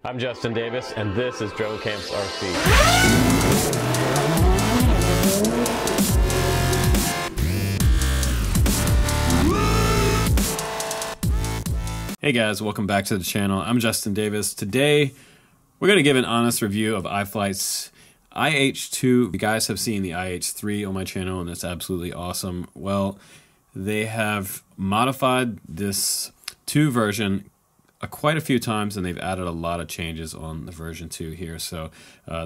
I'm Justin Davis, and this is Drone Camps RC. Hey guys, welcome back to the channel. I'm Justin Davis. Today, we're going to give an honest review of iFlight's IH2. You guys have seen the IH3 on my channel, and it's absolutely awesome. Well, they have modified this 2 version quite a few times, and they've added a lot of changes on the version 2 here. So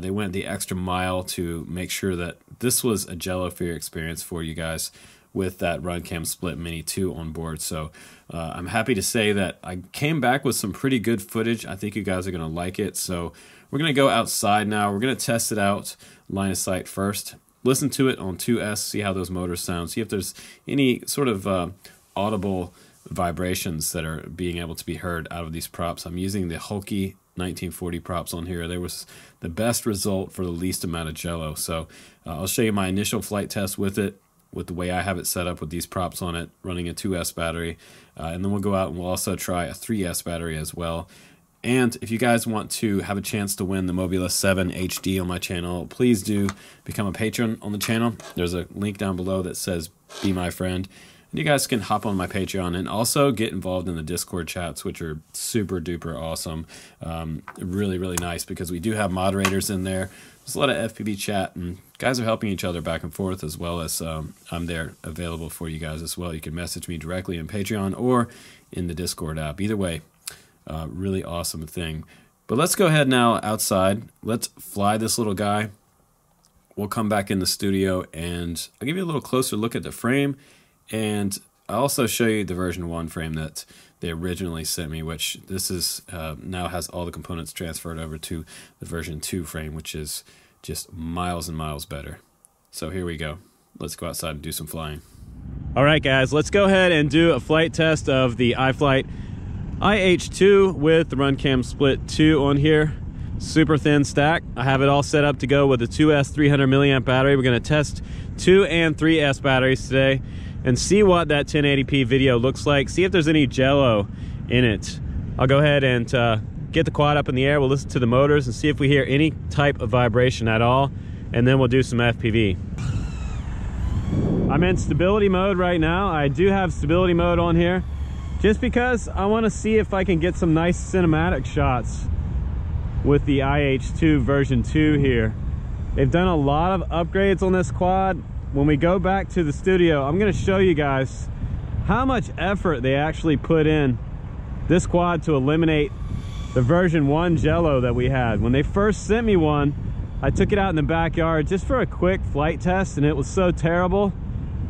they went the extra mile to make sure that this was a jello-free experience for you guys with that RunCam Split Mini 2 on board. So I'm happy to say that I came back with some pretty good footage. I think you guys are going to like it. So we're going to go outside now. We're going to test it out line of sight first. Listen to it on 2S, see how those motors sound, see if there's any sort of audible vibrations that are being able to be heard out of these props. I'm using the Hulky 1940 props on here. There was the best result for the least amount of jello. So I'll show you my initial flight test with it, with the way I have it set up with these props on it, running a 2S battery. And then we'll go out and we'll also try a 3S battery as well. And if you guys want to have a chance to win the Mobula 7 HD on my channel, please do become a patron on the channel. There's a link down below that says Be My Friend. And you guys can hop on my Patreon and also get involved in the Discord chats, which are super duper awesome. Really, really nice because we do have moderators in there. There's a lot of FPV chat, and guys are helping each other back and forth, as well as I'm there available for you guys as well. You can message me directly in Patreon or in the Discord app. Either way, really awesome thing. But let's go ahead now outside. Let's fly this little guy. We'll come back in the studio, and I'll give you a little closer look at the frame. And I'll also show you the version 1 frame that they originally sent me, which this is now has all the components transferred over to the version 2 frame, which is just miles and miles better. So here we go. Let's go outside and do some flying. All right, guys, let's go ahead and do a flight test of the iFlight IH2 with the RunCam Split 2 on here. Super thin stack. I have it all set up to go with a 2S 300 milliamp battery. We're going to test 2 and 3S batteries today and see what that 1080p video looks like, see if there's any jello in it. I'll go ahead and get the quad up in the air, we'll listen to the motors and see if we hear any type of vibration at all, and then we'll do some FPV. I'm in stability mode right now. I do have stability mode on here, just because I wanna see if I can get some nice cinematic shots with the IH2 version 2 here. They've done a lot of upgrades on this quad. When we go back to the studio, I'm going to show you guys how much effort they actually put in this quad to eliminate the version 1 jello that we had. When they first sent me one, I took it out in the backyard just for a quick flight test, and it was so terrible,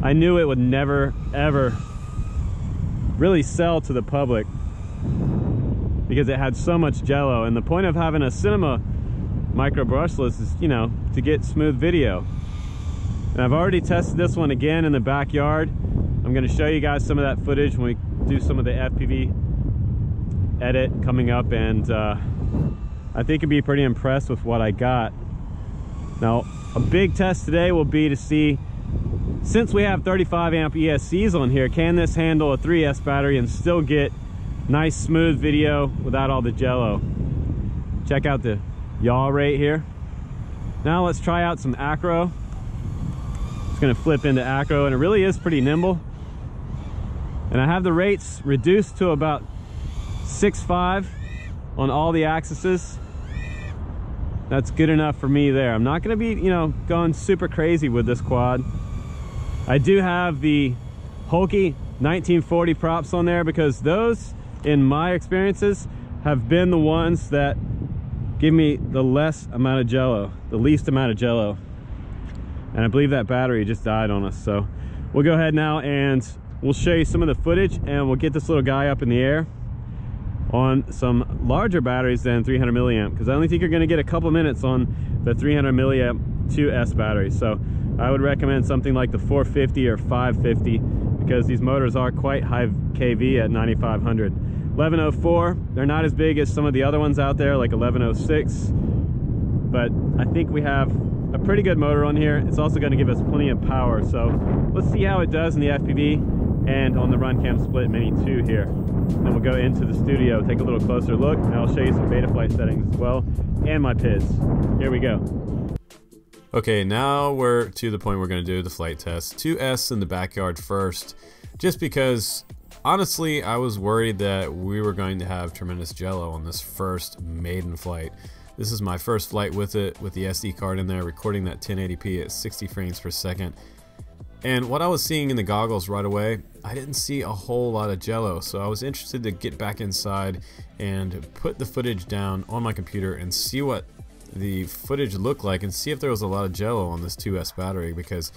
I knew it would never, ever really sell to the public because it had so much jello. And the point of having a cinema micro brushless is, you know, to get smooth video. And I've already tested this one again in the backyard. I'm going to show you guys some of that footage when we do some of the FPV edit coming up, and I think you'll be pretty impressed with what I got. Now, a big test today will be to see, since we have 35 amp ESCs on here, can this handle a 3S battery and still get nice smooth video without all the jello? Check out the yaw rate here. Now let's try out some Acro. It's going to flip into Acro, and it really is pretty nimble. And I have the rates reduced to about 6.5 on all the axes. That's good enough for me there. I'm not going to be, you know, going super crazy with this quad. I do have the Hulky 1940 props on there because those, in my experiences, have been the ones that give me the least amount of jello, the least amount of jello. And I believe that battery just died on us. So we'll go ahead now and we'll show you some of the footage, and we'll get this little guy up in the air on some larger batteries than 300 milliamp, because I only think you're going to get a couple minutes on the 300 milliamp 2S battery. So I would recommend something like the 450 or 550, because these motors are quite high kV at 9500. 1104, they're not as big as some of the other ones out there like 1106, but I think we have a pretty good motor on here. It's also going to give us plenty of power. So let's see how it does in the FPV, and on the run cam split mini 2 here. Then we'll go into the studio, take a little closer look, and I'll show you some beta flight settings as well, and my Pids. Here we go. Okay, now we're to the point we're going to do the flight test. 2S in the backyard first, just because honestly I was worried that we were going to have tremendous jello on this first maiden flight. This is my first flight with it, with the SD card in there, recording that 1080p at 60 frames per second. And what I was seeing in the goggles right away, I didn't see a whole lot of jello, so I was interested to get back inside and put the footage down on my computer and see what the footage looked like and see if there was a lot of jello on this 2S battery, because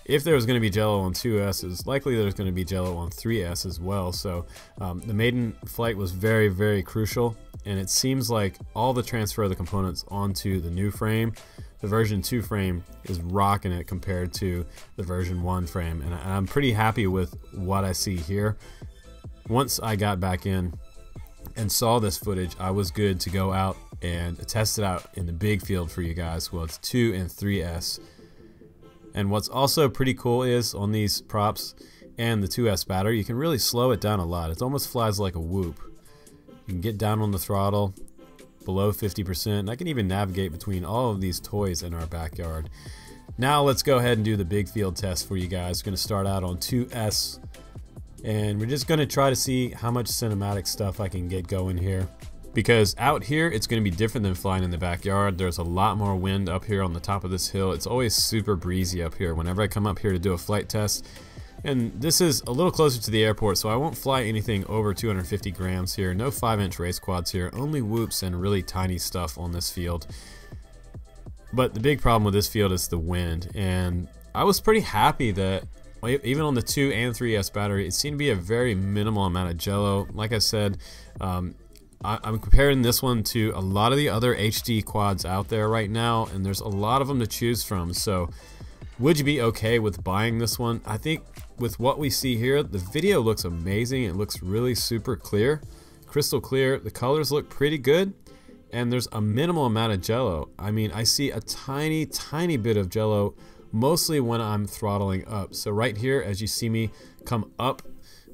if there was going to be jello on 2S, it's likely there's going to be jello on 3S as well. So the maiden flight was very, very crucial, and it seems like all the transfer of the components onto the new frame, the version 2 frame, is rocking it compared to the version 1 frame, and I'm pretty happy with what I see here. Once I got back in and saw this footage, I was good to go out and test it out in the big field for you guys. Well, it's 2 and 3S. And what's also pretty cool is on these props and the 2S battery, you can really slow it down a lot. It almost flies like a whoop. You can get down on the throttle below 50%, and I can even navigate between all of these toys in our backyard. Now let's go ahead and do the big field test for you guys. We're going to start out on 2S, and we're just going to try to see how much cinematic stuff I can get going here. Because out here it's going to be different than flying in the backyard. There's a lot more wind up here on the top of this hill. It's always super breezy up here whenever I come up here to do a flight test. And this is a little closer to the airport, so I won't fly anything over 250 grams here. No 5-inch race quads here, only whoops and really tiny stuff on this field. But the big problem with this field is the wind, and I was pretty happy that even on the 2 and 3S battery, it seemed to be a very minimal amount of jello. Like I said, I'm comparing this one to a lot of the other HD quads out there right now, and there's a lot of them to choose from. So would you be okay with buying this one? I think with what we see here, the video looks amazing. It looks really super clear, crystal clear. The colors look pretty good, and there's a minimal amount of jello. I mean, I see a tiny bit of jello, mostly when I'm throttling up. So right here, as you see me come up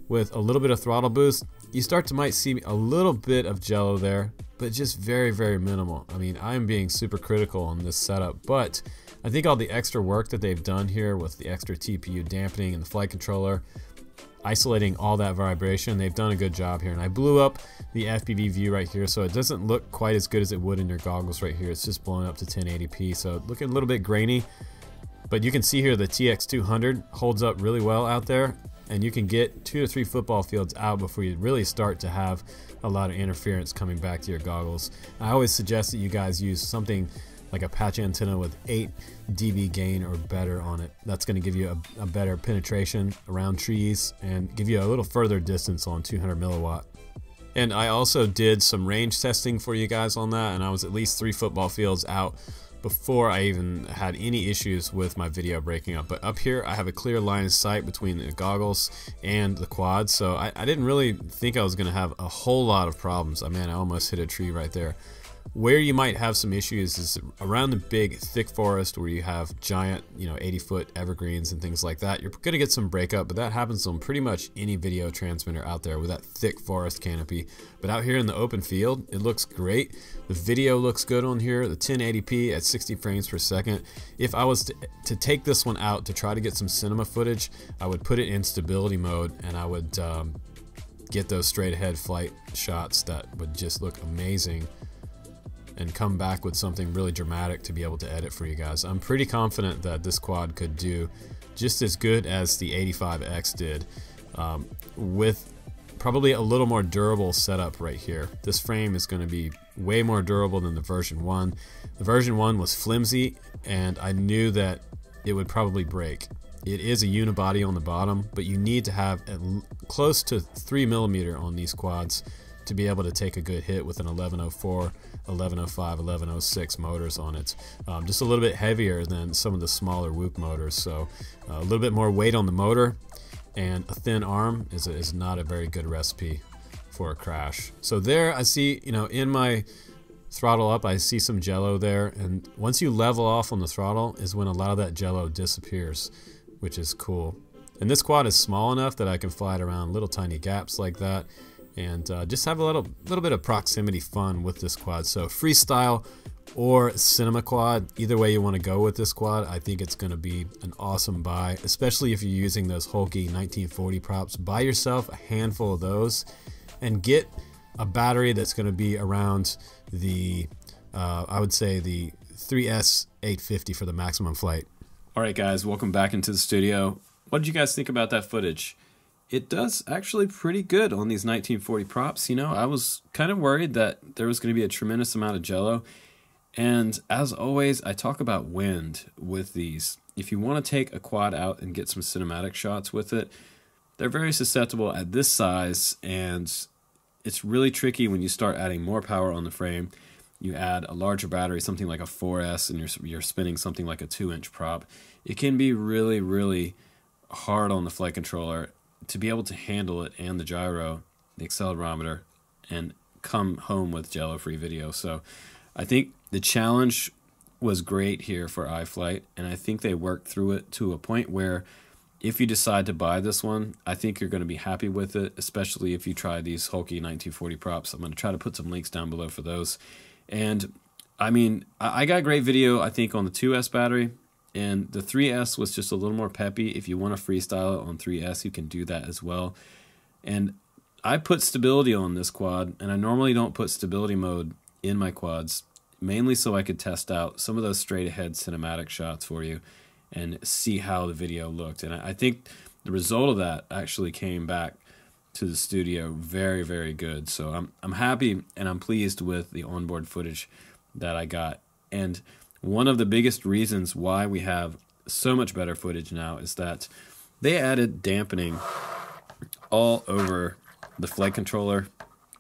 with a little bit of throttle boost, you start to might see a little bit of jello there, but just very, very minimal. I mean, I'm being super critical on this setup, but I think all the extra work that they've done here with the extra TPU dampening and the flight controller, isolating all that vibration, they've done a good job here. And I blew up the FPV view right here, so it doesn't look quite as good as it would in your goggles right here. It's just blown up to 1080p, so looking a little bit grainy. But you can see here the TX200 holds up really well out there, and you can get 2 to 3 football fields out before you really start to have a lot of interference coming back to your goggles. I always suggest that you guys use something like a patch antenna with 8 dB gain or better on it. That's going to give you a better penetration around trees and give you a little further distance on 200 milliwatt. And I also did some range testing for you guys on that, and I was at least 3 football fields out before I even had any issues with my video breaking up. But up here I have a clear line of sight between the goggles and the quad, so I didn't really think I was going to have a whole lot of problems. I mean, I almost hit a tree right there. Where you might have some issues is around the big thick forest where you have giant, 80-foot evergreens and things like that. You're going to get some breakup, but that happens on pretty much any video transmitter out there with that thick forest canopy. But out here in the open field, it looks great. The video looks good on here, the 1080p at 60 frames per second. If I was to take this one out to try to get some cinema footage, I would put it in stability mode, and I would get those straight ahead flight shots that would just look amazing, and come back with something really dramatic to be able to edit for you guys. I'm pretty confident that this quad could do just as good as the 85X did, with probably a little more durable setup right here. This frame is going to be way more durable than the version 1. The version 1 was flimsy, and I knew that it would probably break. It is a unibody on the bottom, but you need to have close to 3mm on these quads to be able to take a good hit with an 1104, 1105, 1106 motors on it. Just a little bit heavier than some of the smaller Whoop motors, so a little bit more weight on the motor, and a thin arm is not a very good recipe for a crash. So there I see, in my throttle up, I see some jello there, and once you level off on the throttle is when a lot of that jello disappears, which is cool. And this quad is small enough that I can fly it around little tiny gaps like that, and just have a little bit of proximity fun with this quad. So freestyle or cinema quad, either way you want to go with this quad, I think it's going to be an awesome buy, especially if you're using those hulky 1940 props. Buy yourself a handful of those and get a battery that's going to be around the I would say the 3S 850 for the maximum flight. All right guys, welcome back into the studio. What did you guys think about that footage? It does actually pretty good on these 1940 props. You know, I was kind of worried that there was going to be a tremendous amount of jello. And as always, I talk about wind with these. If you want to take a quad out and get some cinematic shots with it, they're very susceptible at this size, and it's really tricky when you start adding more power on the frame. You add a larger battery, something like a 4S, and you're spinning something like a 2-inch prop. It can be really, really hard on the flight controller to be able to handle it and the gyro, the accelerometer, and come home with jello-free video. So I think the challenge was great here for iFlight, and I think they worked through it to a point where if you decide to buy this one, I think you're going to be happy with it, especially if you try these hulky 1940 props. I'm going to try to put some links down below for those. And I mean, I got great video, I think, on the 2S battery, and the 3S was just a little more peppy. If you want to freestyle it on 3S, you can do that as well. And I put stability on this quad, and I normally don't put stability mode in my quads, mainly so I could test out some of those straight ahead cinematic shots for you and see how the video looked. And I think the result of that actually came back to the studio very, very good. So I'm happy and I'm pleased with the onboard footage that I got. And one of the biggest reasons why we have so much better footage now is that they added dampening all over the flight controller,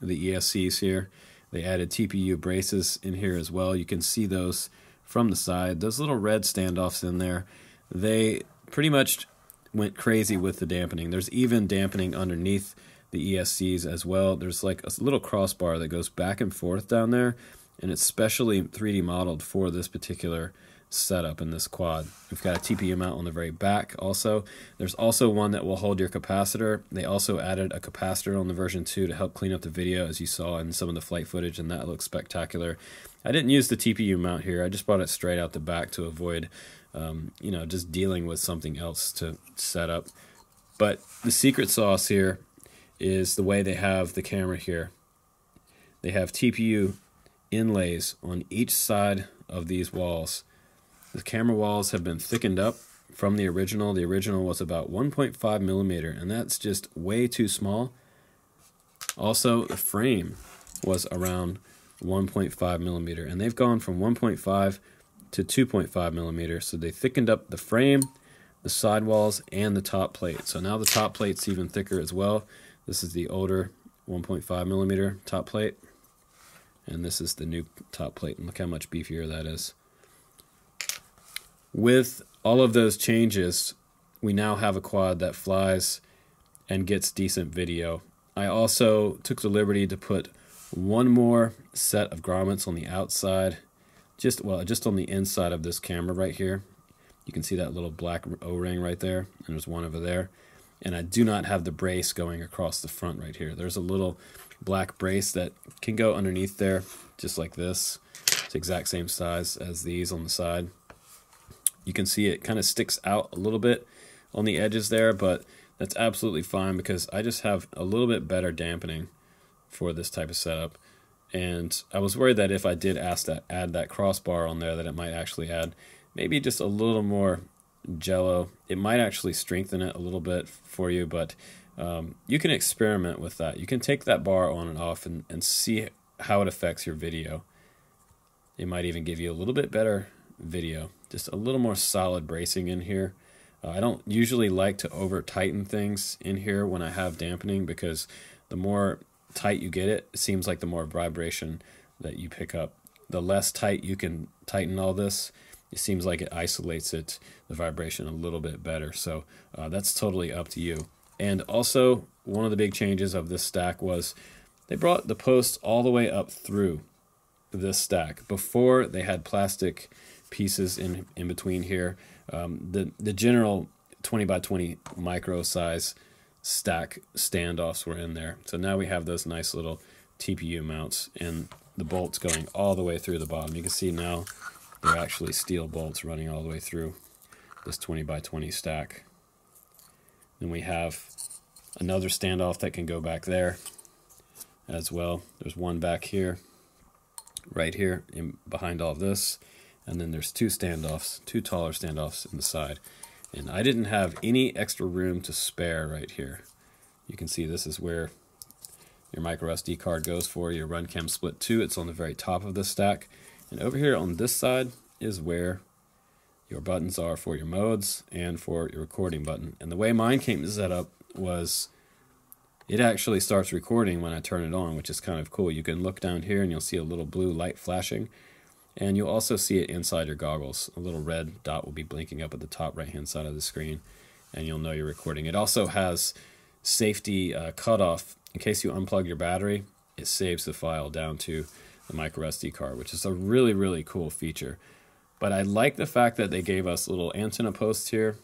the ESCs here. They added TPU braces in here as well. You can see those from the side. Those little red standoffs in there, they pretty much went crazy with the dampening. There's even dampening underneath the ESCs as well. There's like a little crossbar that goes back and forth down there, and it's specially 3D modeled for this particular setup in this quad. We've got a TPU mount on the very back also. There's also one that will hold your capacitor. They also added a capacitor on the version 2 to help clean up the video, as you saw in some of the flight footage, and that looks spectacular. I didn't use the TPU mount here. I just brought it straight out the back to avoid you know, just dealing with something else to set up. But the secret sauce here is the way they have the camera here. They have TPU inlays on each side of these walls. The camera walls have been thickened up from the original. The original was about 1.5 millimeter, and that's just way too small. Also, the frame was around 1.5 millimeter, and they've gone from 1.5 to 2.5 millimeter. So they thickened up the frame, the sidewalls, and the top plate. So now the top plate's even thicker as well. This is the older 1.5 millimeter top plate, and this is the new top plate, and look how much beefier that is. With all of those changes, we now have a quad that flies and gets decent video. I also took the liberty to put one more set of grommets on the outside, just on the inside of this camera right here. You can see that little black O-ring right there, and there's one over there. And I do not have the brace going across the front right here. There's a little black brace that can go underneath there, just like this. It's the exact same size as these on the side. You can see it kind of sticks out a little bit on the edges there, but that's absolutely fine because I just have a little bit better dampening for this type of setup. And I was worried that if I did add that crossbar on there, that it might actually add maybe just a little more jello. It might actually strengthen it a little bit for you, but you can experiment with that. You can take that bar on and off and see how it affects your video. It might even give you a little bit better video, just a little more solid bracing in here. I don't usually like to over tighten things in here when I have dampening, because the more tight you get it, it seems like the more vibration that you pick up. The less tight you can tighten all this, it seems like it isolates the vibration a little bit better. So that's totally up to you. And also, one of the big changes of this stack was they brought the posts all the way up through this stack. Before, they had plastic pieces in between here. The general 20 by 20 micro size stack standoffs were in there. So now we have those nice little TPU mounts and the bolts going all the way through the bottom. You can see now they're actually steel bolts running all the way through this 20 by 20 stack. Then we have another standoff that can go back there as well. There's one back here, right here, behind all of this. And then there's two standoffs, two taller standoffs in the side. And I didn't have any extra room to spare right here. You can see this is where your micro SD card goes for your RunCam Split 2. It's on the very top of the stack. And over here on this side is where your buttons are for your modes and for your recording button. And the way mine came set up was it actually starts recording when I turn it on, which is kind of cool. You can look down here and you'll see a little blue light flashing. And you'll also see it inside your goggles. A little red dot will be blinking up at the top right-hand side of the screen, and you'll know you're recording. It also has safety cutoff. In case you unplug your battery, it saves the file down to the micro SD card, which is a really, really cool feature. But I like the fact that they gave us little antenna posts here.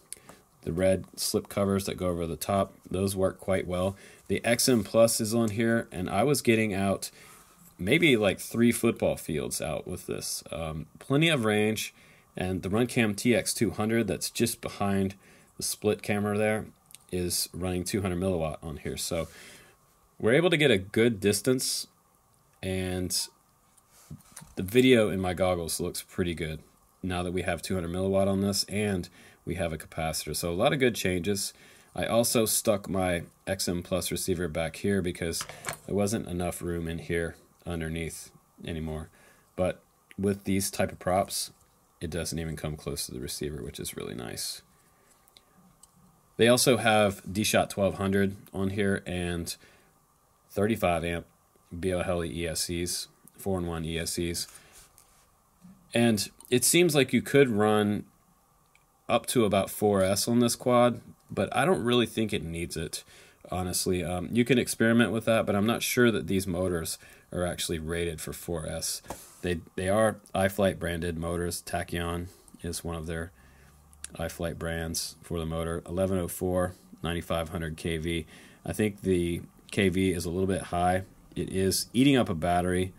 The red slip covers that go over the top, those work quite well. The XM Plus is on here, and I was getting out maybe like 3 football fields out with this. Plenty of range, and the RunCam TX200 that's just behind the split camera there is running 200 milliwatt on here. So we're able to get a good distance, and the video in my goggles looks pretty good now that we have 200 milliwatt on this and we have a capacitor. So a lot of good changes. I also stuck my XM Plus receiver back here because there wasn't enough room in here underneath anymore. But with these type of props, it doesn't even come close to the receiver, which is really nice. They also have D-Shot 1200 on here and 35 amp BLHeli ESCs, 4-in-1 ESCs. And it seems like you could run up to about 4S on this quad, but I don't really think it needs it, honestly. You can experiment with that, but I'm not sure that these motors are actually rated for 4S. They are iFlight branded motors. Tachyon is one of their iFlight brands for the motor. 1104, 9500 kV. I think the kV is a little bit high. It is eating up a battery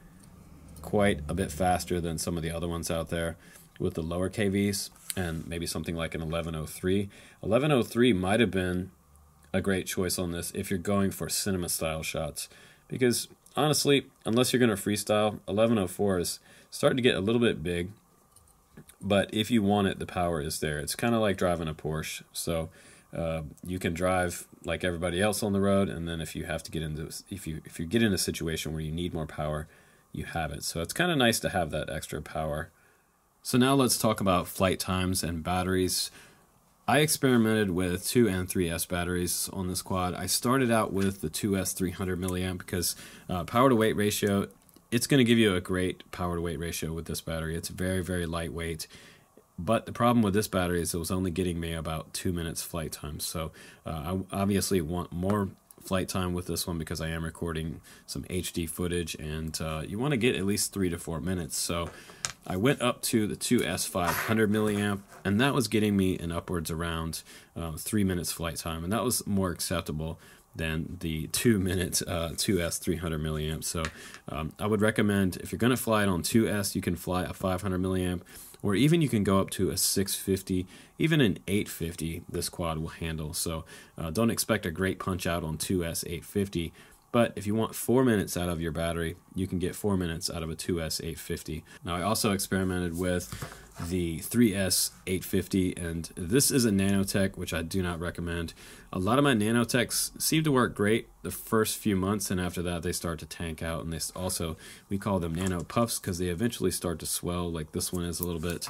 quite a bit faster than some of the other ones out there with the lower kVs, and maybe something like an 1103. 1103 might have been a great choice on this if you're going for cinema style shots, because honestly, unless you're going to freestyle, 1104 is starting to get a little bit big, but if you want it, the power is there. It's kind of like driving a Porsche, so you can drive like everybody else on the road, and then if you have to get into, if you get in a situation where you need more power, you have it. So it's kind of nice to have that extra power. So now let's talk about flight times and batteries. I experimented with 2 and 3S batteries on this quad. I started out with the 2S 300 milliamp because power to weight ratio, it's going to give you a great power to weight ratio with this battery. It's very, very lightweight. But the problem with this battery is it was only getting me about 2 minutes flight time. So I obviously want more flight time with this one because I am recording some HD footage, and you want to get at least 3 to 4 minutes. So I went up to the 2S 500 milliamp, and that was getting me in upwards around 3 minutes flight time, and that was more acceptable than the 2 minute 2S 300 milliamp. So I would recommend, if you're going to fly it on 2S, you can fly a 500 milliamp, or even you can go up to a 650, even an 850 this quad will handle. So don't expect a great punch out on 2S 850, but if you want 4 minutes out of your battery, you can get 4 minutes out of a 2S 850. Now I also experimented with the 3S 850, and this is a nanotech, which I do not recommend. A lot of my nanotechs seem to work great the first few months, and after that they start to tank out, and they also, we call them nano puffs because they eventually start to swell, like this one is a little bit,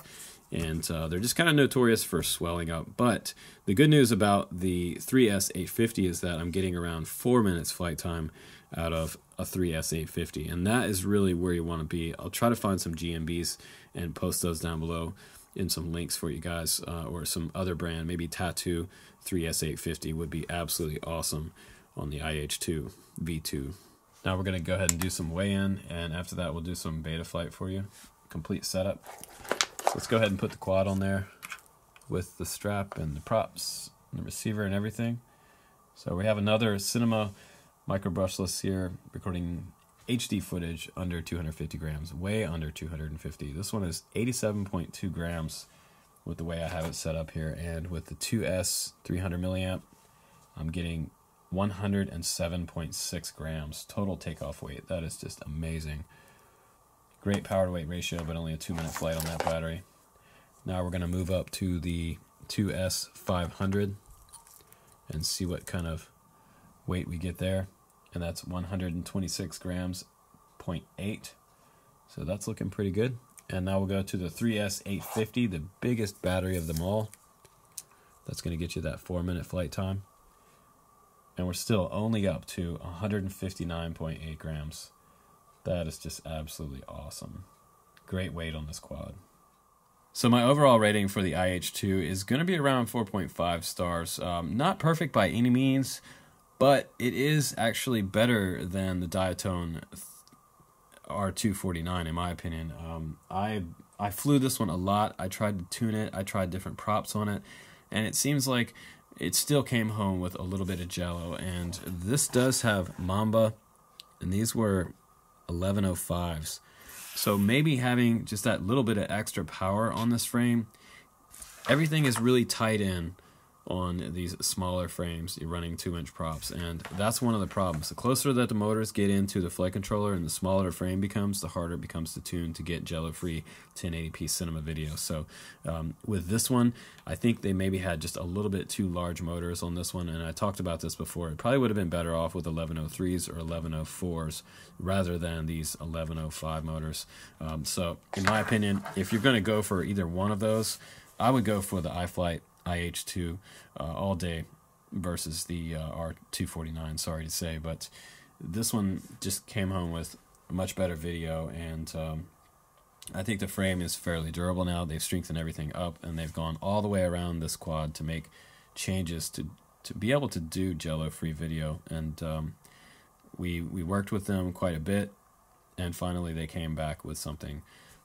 and they're just kind of notorious for swelling up. But the good news about the 3S 850 is that I'm getting around 4 minutes flight time out of a 3S 850, and that is really where you want to be. I'll try to find some GMBs and post those down below in some links for you guys, or some other brand, maybe Tattoo 3S 850 would be absolutely awesome on the IH2 V2. Now we're going to go ahead and do some weigh-in, and after that we'll do some beta flight for you, complete setup. So let's go ahead and put the quad on there with the strap and the props the receiver and everything. So we have another cinema micro brushless here, recording HD footage under 250 grams, way under 250. This one is 87.2 grams with the way I have it set up here, and with the 2S 300 milliamp, I'm getting 107.6 grams total takeoff weight. That is just amazing. Great power to weight ratio, but only a 2-minute flight on that battery. Now we're going to move up to the 2S 500 and see what kind of weight we get there. And that's 126 grams, 0.8. So that's looking pretty good. And now we'll go to the 3S 850, the biggest battery of them all. That's going to get you that 4-minute flight time. And we're still only up to 159.8 grams. That is just absolutely awesome. Great weight on this quad. So my overall rating for the IH2 is going to be around 4.5 stars. Not perfect by any means, but it is actually better than the Diatone R249 in my opinion. I flew this one a lot. I tried to tune it. I tried different props on it, and it seems like it still came home with a little bit of jello. And this does have Mamba, and these were 1105s. So maybe having just that little bit of extra power on this frame, everything is really tight in on these smaller frames. You're running 2-inch props, and that's one of the problems. The closer that the motors get into the flight controller and the smaller the frame becomes, the harder it becomes to tune to get jello-free 1080p cinema video. So with this one, I think they maybe had just a little bit too large motors on this one, and I talked about this before. It probably would have been better off with 1103s or 1104s rather than these 1105 motors. So in my opinion, if you're going to go for either one of those, I would go for the iFlight IH2 all day versus the R249, sorry to say, but this one just came home with much better video, and I think the frame is fairly durable now. They've strengthened everything up, and they've gone all the way around this quad to make changes to be able to do jello-free video, and we worked with them quite a bit, and finally they came back with something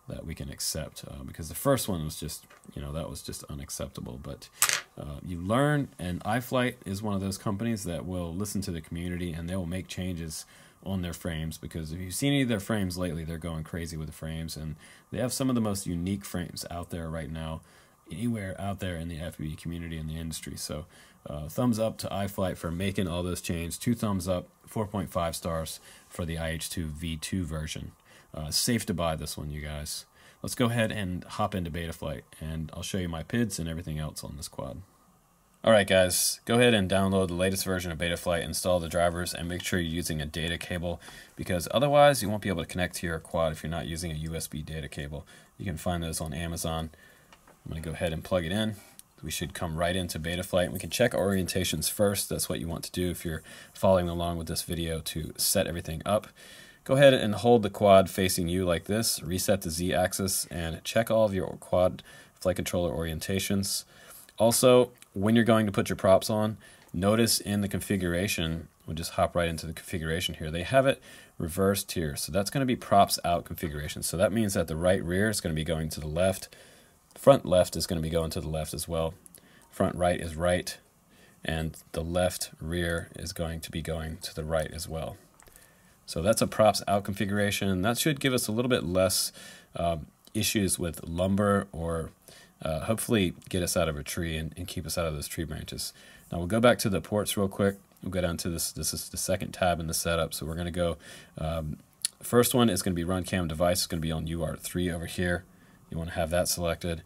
that we can accept, because the first one was just, that was just unacceptable. But you learn, and iFlight is one of those companies that will listen to the community, and they will make changes on their frames, because if you've seen any of their frames lately, they're going crazy with the frames, and they have some of the most unique frames out there right now, anywhere out there in the FPV community and the industry. So thumbs up to iFlight for making all those changes. 2 thumbs up, 4.5 stars for the IH2 V2 version. Safe to buy this one, you guys. Let's go ahead and hop into Betaflight, and I'll show you my Pids and everything else on this quad. Alright guys, go ahead and download the latest version of Betaflight, install the drivers, and make sure you're using a data cable, because otherwise you won't be able to connect to your quad if you're not using a USB data cable. You can find those on Amazon. I'm going to go ahead and plug it in. We should come right into Betaflight. We can check our orientations first. That's what you want to do if you're following along with this video, to set everything up. Go ahead and hold the quad facing you like this, reset the Z-axis, and check all of your quad flight controller orientations. Also, when you're going to put your props on, notice in the configuration, we'll just hop right into the configuration here, they have it reversed here. So that's going to be props out configuration. So that means that the right rear is going to be going to the left, front left is going to be going to the left as well, front right is right, and the left rear is going to be going to the right as well. So that's a props out configuration. That should give us a little bit less issues with lumber, or hopefully get us out of a tree and keep us out of those tree branches. Now we'll go back to the ports real quick. We'll go down to this. This is the second tab in the setup. So we're going to go, first one is going to be run cam device. It's going to be on UART3 over here. You want to have that selected.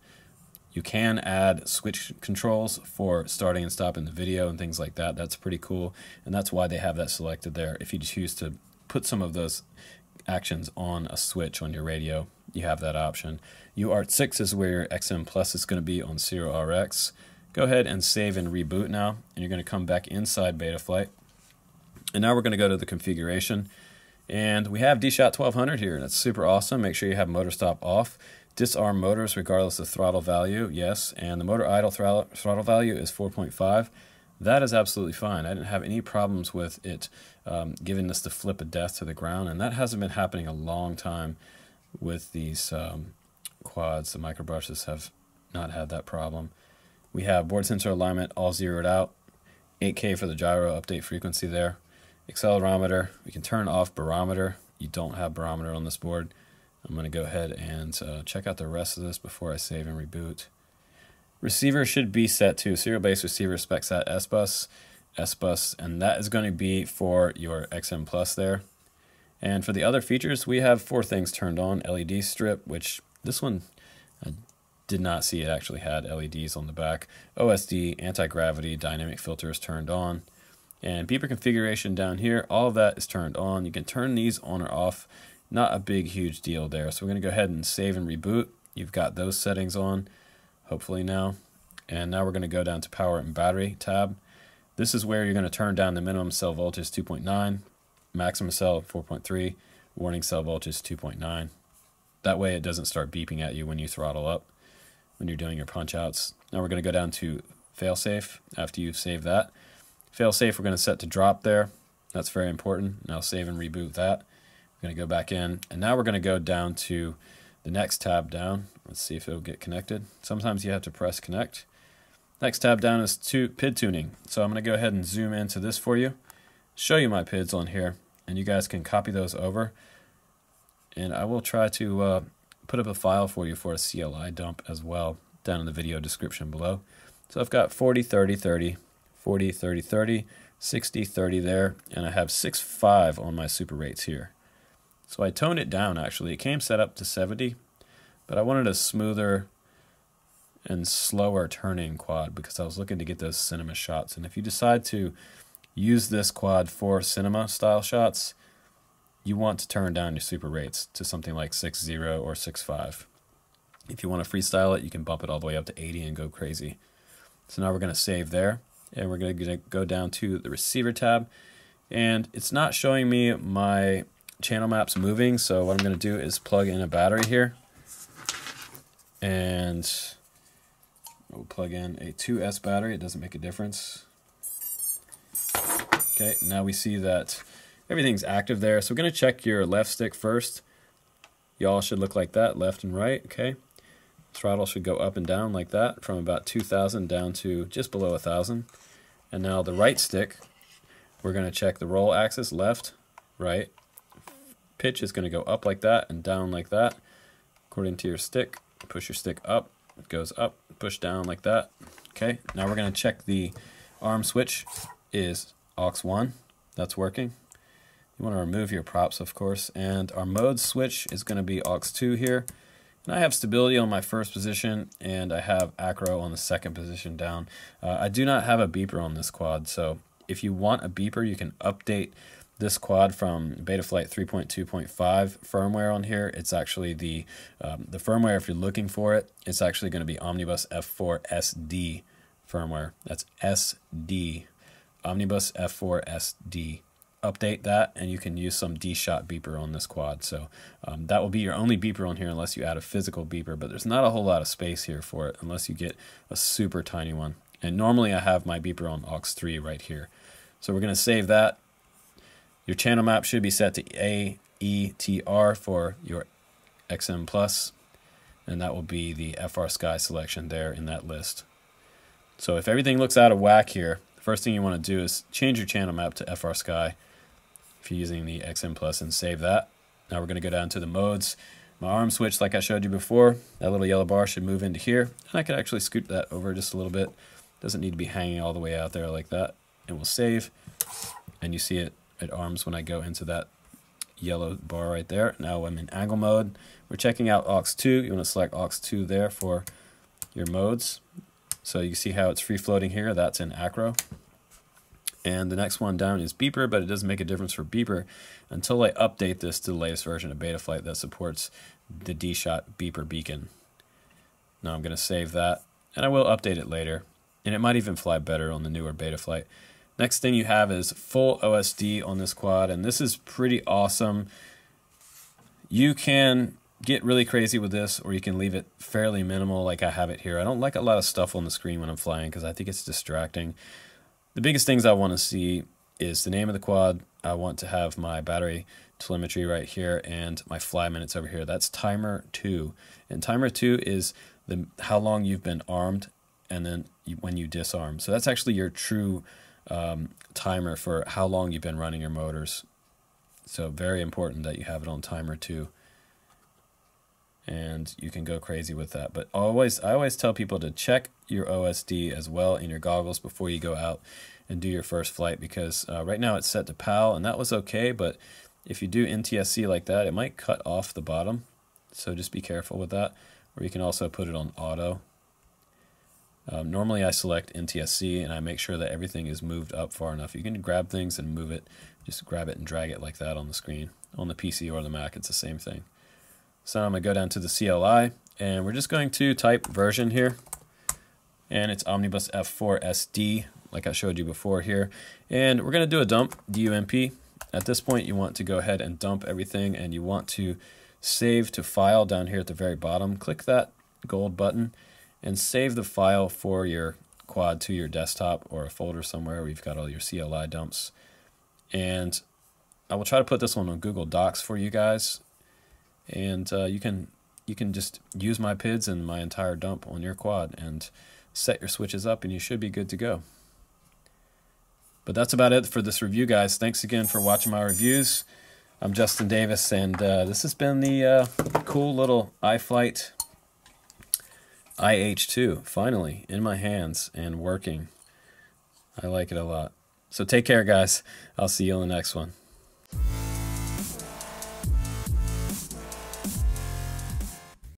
You can add switch controls for starting and stopping the video and things like that. That's pretty cool, and that's why they have that selected there. If you choose to put some of those actions on a switch on your radio, you have that option. UART6 is where your XM Plus is going to be on Zero RX. Go ahead and save and reboot now, and you're going to come back inside Betaflight. And now we're going to go to the configuration, and we have DShot 1200 here. That's super awesome. Make sure you have motor stop off. Disarm motors regardless of throttle value, yes, and the motor idle throttle value is 4.5. That is absolutely fine. I didn't have any problems with it giving us the flip of death to the ground, and that hasn't been happening a long time with these quads. The micro brushes have not had that problem. We have board sensor alignment all zeroed out, 8K for the gyro update frequency there, accelerometer. We can turn off barometer. You don't have barometer on this board. I'm going to go ahead and check out the rest of this before I save and reboot. Receiver should be set to serial base receiver spec-sat S-Bus, and that is going to be for your XM Plus there. And for the other features, we have 4 things turned on. LED strip, which this one I did not see it actually had LEDs on the back. OSD, anti-gravity, dynamic filters turned on. And beeper configuration down here, all of that is turned on. You can turn these on or off. Not a big, huge deal there. So we're going to go ahead and save and reboot. You've got those settings on, hopefully now. And now we're going to go down to power and battery tab. This is where you're going to turn down the minimum cell voltage 2.9, maximum cell 4.3, warning cell voltage 2.9. That way it doesn't start beeping at you when you throttle up when you're doing your punch outs. Now we're going to go down to Failsafe after you've saved that. Failsafe we're going to set to drop there. That's very important. Now save and reboot that. We're going to go back in, and now we're going to go down to the next tab down. Let's see if it'll get connected. Sometimes you have to press connect. Next tab down is PID tuning. So I'm going to go ahead and zoom into this for you, show you my PIDs on here, and you guys can copy those over. And I will try to put up a file for you for a CLI dump as well down in the video description below. So I've got 40, 30, 30, 40, 30, 30, 60, 30 there, and I have 6.5 on my super rates here. So I toned it down actually. It came set up to 70, but I wanted a smoother and slower turning quad because I was looking to get those cinema shots. And if you decide to use this quad for cinema style shots, you want to turn down your super rates to something like 6.0 or 6.5. If you want to freestyle it, you can bump it all the way up to 80 and go crazy. So now we're going to save there, and we're going to go down to the receiver tab, and it's not showing me my channel maps moving, so what I'm going to do is plug in a battery here, and we'll plug in a 2S battery. It doesn't make a difference. Okay, now we see that everything's active there, so we're going to check your left stick first. Y'all should look like that, left and right. Okay, throttle should go up and down like that from about 2,000 down to just below 1,000. And now the right stick, we're going to check the roll axis, left, right. Pitch is going to go up like that and down like that according to your stick. Push your stick up, it goes up, push down like that. Okay, now we're going to check the arm switch is aux 1. That's working. You want to remove your props, of course, and our mode switch is going to be aux 2 here. And I have stability on my first position, and I have Acro on the second position down. I do not have a beeper on this quad, so if you want a beeper, you can update this quad from Betaflight 3.2.5 firmware on here. It's actually the firmware, if you're looking for it, it's actually going to be Omnibus F4 SD firmware. That's SD, Omnibus F4 SD. Update that, and you can use some D-Shot beeper on this quad. So that will be your only beeper on here unless you add a physical beeper, but there's not a whole lot of space here for it unless you get a super tiny one. And normally I have my beeper on aux 3 right here. So we're going to save that. Your channel map should be set to AETR for your XM Plus, and that will be the FR Sky selection there in that list. So if everything looks out of whack here, the first thing you want to do is change your channel map to FR Sky if you're using the XM Plus, and save that. Now we're going to go down to the modes. My arm switch, like I showed you before, that little yellow bar should move into here, and I could actually scoot that over just a little bit. Doesn't need to be hanging all the way out there like that. It will save, and you see it arms when I go into that yellow bar right there. Now I'm in angle mode. We're checking out aux 2. You want to select aux 2 there for your modes. So you see how it's free floating here. That's in Acro. And the next one down is beeper, but it doesn't make a difference for beeper until I update this to the latest version of Betaflight that supports the D-Shot beeper beacon. Now I'm going to save that, and I will update it later, and it might even fly better on the newer Betaflight. Next thing you have is full OSD on this quad, and this is pretty awesome. You can get really crazy with this, or you can leave it fairly minimal like I have it here. I don't like a lot of stuff on the screen when I'm flying because I think it's distracting. The biggest things I want to see is the name of the quad. I want to have my battery telemetry right here and my fly minutes over here. That's timer 2. And timer 2 is how long you've been armed and then when you disarm. So that's actually your true timer for how long you've been running your motors. So very important that you have it on timer too. And you can go crazy with that. But I always tell people to check your OSD as well in your goggles before you go out and do your first flight, because right now it's set to PAL, and that was okay, but if you do NTSC like that, it might cut off the bottom. So just be careful with that. Or you can also put it on auto. Normally I select NTSC and I make sure that everything is moved up far enough. You can grab things and move it. Just grab it and drag it like that on the screen. On the PC or the Mac, it's the same thing. So I'm going to go down to the CLI, and we're just going to type version here. And it's Omnibus F4 SD, like I showed you before here. And we're going to do a dump, DUMP. At this point, you want to go ahead and dump everything, and you want to save to file down here at the very bottom. Click that gold button and save the file for your quad to your desktop or a folder somewhere where you've got all your CLI dumps. And I will try to put this one on Google Docs for you guys. And you can just use my PIDs and my entire dump on your quad and set your switches up, and you should be good to go. But that's about it for this review, guys. Thanks again for watching my reviews. I'm Justin Davis, and this has been the cool little iFlight IH2, finally in my hands and working. I like it a lot. So take care, guys. I'll see you on the next one.